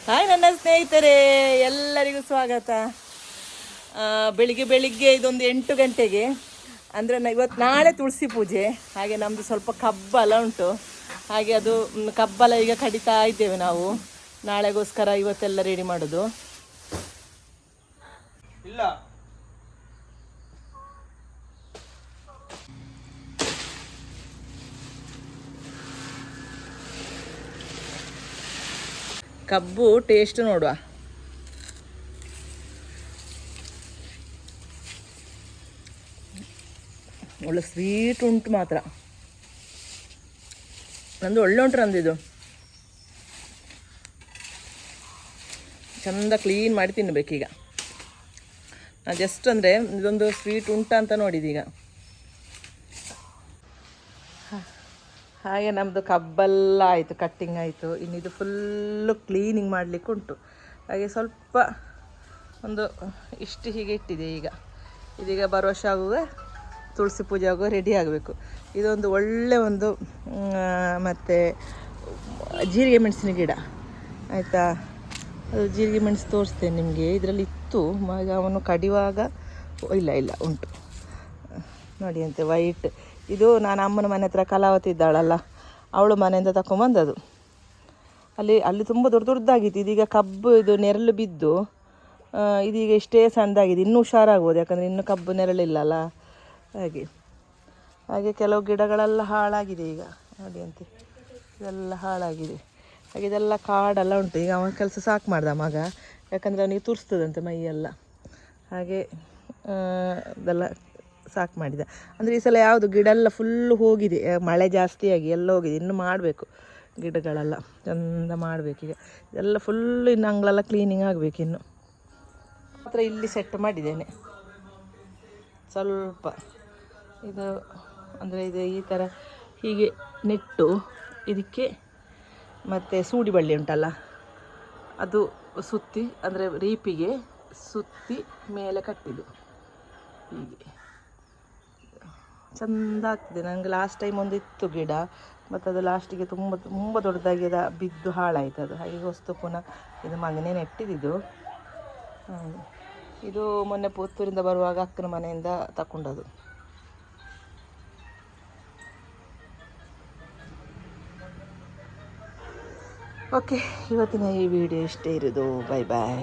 Hi ನನ್ನ ಸ್ನೇಹಿತರೆ, ಎಲ್ಲರಿಗೂ ಸ್ವಾಗತ. ಬೆಳಿಗ್ಗೆ ಇದೊಂದು 8 ಗಂಟೆಗೆ ಅಂದರೆ ನಾಳೆ ತುಳಸಿ ಪೂಜೆ. ಹಾಗೆ ನಮ್ಮದು ಸ್ವಲ್ಪ ಕಬ್ಬಲ ಉಂಟು, ಹಾಗೆ ಅದು ಕಬ್ಬಲ ಈಗ ಕಡಿತಾ ಇದ್ದೇವೆ ನಾವು. ನಾಳೆಗೋಸ್ಕರ ಇವತ್ತೆಲ್ಲ ರೆಡಿ ಮಾಡೋದು. ಇಲ್ಲ ಕಬ್ಬು ಟೇಸ್ಟ್ ನೋಡುವ. ಒಳ್ಳೆ ಸ್ವೀಟ್ ಉಂಟು ಮಾತ್ರ. ನಂದು ಒಳ್ಳೆ ಉಂಟು ನಂದಿದು. ಚಂದ ಕ್ಲೀನ್ ಮಾಡಿ ತಿನ್ನಬೇಕೀಗ. ಜಸ್ಟ್ ಅಂದರೆ ಇದೊಂದು ಸ್ವೀಟ್ ಉಂಟ ಅಂತ ನೋಡಿದೀಗ. ಹಾಗೆ ನಮ್ಮದು ಕಬ್ಬೆಲ್ಲ ಆಯಿತು, ಕಟ್ಟಿಂಗ್ ಆಯಿತು. ಇನ್ನು ಇದು ಫುಲ್ಲು ಕ್ಲೀನಿಂಗ್ ಮಾಡಲಿಕ್ಕೆ ಉಂಟು. ಹಾಗೆ ಸ್ವಲ್ಪ ಒಂದು ಇಷ್ಟು ಹೀಗೆ ಇಟ್ಟಿದೆ. ಇದೀಗ ಬರೋ ವರ್ಷ ಆಗುವ ತುಳಸಿ ಪೂಜೆ ಆಗುವ ರೆಡಿ ಆಗಬೇಕು. ಇದೊಂದು ಒಳ್ಳೆ ಒಂದು ಮತ್ತು ಜೀರಿಗೆ ಮೆಣಸಿನ ಗಿಡ ಆಯಿತಾ. ಅದು ಜೀರಿಗೆ ಮೆಣಸು ತೋರಿಸ್ತೇನೆ ನಿಮಗೆ. ಇದರಲ್ಲಿ ಇತ್ತು, ಮಗ ಅವನು ಕಡಿಯುವಾಗ ಇಲ್ಲ ಉಂಟು ನೋಡಿ ಅಂತೆ ವೈಟ್. ಇದು ನಾನು ಅಮ್ಮನ ಮನೆ ಹತ್ರ ಕಲಾವತಿ ಇದ್ದಾಳಲ್ಲ, ಅವಳು ಮನೆಯಿಂದ ತಗೊಂಬಂದದು. ಅಲ್ಲಿ ತುಂಬ ದೊಡ್ಡದಾಗಿತ್ತು. ಇದೀಗ ಕಬ್ಬು ಇದು ನೆರಳು ಬಿದ್ದು ಇದೀಗ ಇಷ್ಟೇ ಸಣ್ಣದಾಗಿದೆ. ಇನ್ನೂ ಹುಷಾರಾಗ್ಬೋದು, ಯಾಕಂದರೆ ಇನ್ನೂ ಕಬ್ಬು ನೆರಳಿಲ್ಲಲ್ಲ. ಹಾಗೆ ಕೆಲವು ಗಿಡಗಳೆಲ್ಲ ಹಾಳಾಗಿದೆ ಈಗ ನೋಡಿ ಅಂತೆ. ಇದೆಲ್ಲ ಹಾಳಾಗಿದೆ. ಹಾಗೆ ಇದೆಲ್ಲ ಕಾಡೆಲ್ಲ ಉಂಟು. ಈಗ ಅವನ ಕೆಲಸ ಸಾಕು ಮಾಡ್ದ ಮಗ, ಯಾಕಂದರೆ ಅವನಿಗೆ ತುರಿಸ್ತದಂತೆ ಮೈಯೆಲ್ಲ. ಹಾಗೆ ಇದೆಲ್ಲ ಸಾಕು ಮಾಡಿದ. ಅಂದರೆ ಈ ಸಲ ಯಾವುದು ಗಿಡ ಎಲ್ಲ ಫುಲ್ಲು ಹೋಗಿದೆ, ಮಳೆ ಜಾಸ್ತಿಯಾಗಿ ಎಲ್ಲ ಹೋಗಿದೆ. ಇನ್ನು ಮಾಡಬೇಕು ಗಿಡಗಳೆಲ್ಲ ಚೆಂದ ಮಾಡಬೇಕೀಗ. ಇದೆಲ್ಲ ಫುಲ್ಲು ಇನ್ನು ಅಂಗಳೆಲ್ಲ ಕ್ಲೀನಿಂಗ್ ಆಗಬೇಕು. ಇನ್ನು ಮಾತ್ರ ಇಲ್ಲಿ ಸೆಟ್ ಮಾಡಿದ್ದೇನೆ ಸ್ವಲ್ಪ. ಇದು ಅಂದರೆ ಇದು ಈ ಥರ ಹೀಗೆ ನೆಟ್ಟು ಇದಕ್ಕೆ ಮತ್ತು ಸೂಡಿ ಬಳ್ಳಿ ಉಂಟಲ್ಲ ಅದು ಸುತ್ತಿ, ಅಂದರೆ ರೀಪಿಗೆ ಸುತ್ತಿ ಮೇಲೆ ಕಟ್ಟಿದ್ದು ಹೀಗೆ ಚೆಂದ ಆಗ್ತದೆ. ನನಗೆ ಲಾಸ್ಟ್ ಟೈಮ್ ಒಂದು ಇತ್ತು ಗಿಡ, ಮತ್ತು ಅದು ಲಾಸ್ಟಿಗೆ ತುಂಬ ದೊಡ್ಡದಾಗಿ ಬಿದ್ದು ಹಾಳಾಯಿತು ಅದು. ಹಾಗೆ ಹೊಸ್ತು ಪುನಃ ಇದು ಮಗನೇ ನೆಟ್ಟಿದ್ದು. ಇದು ಮೊನ್ನೆ ಪುತ್ತೂರಿಂದ ಬರುವಾಗ ಅಕ್ಕನ ಮನೆಯಿಂದ ತಗೊಂಡದು. ಓಕೆ, ಇವತ್ತಿನ ಈ ವಿಡಿಯೋ ಇಷ್ಟೇ ಇರೋದು. ಬಾಯ್ ಬಾಯ್.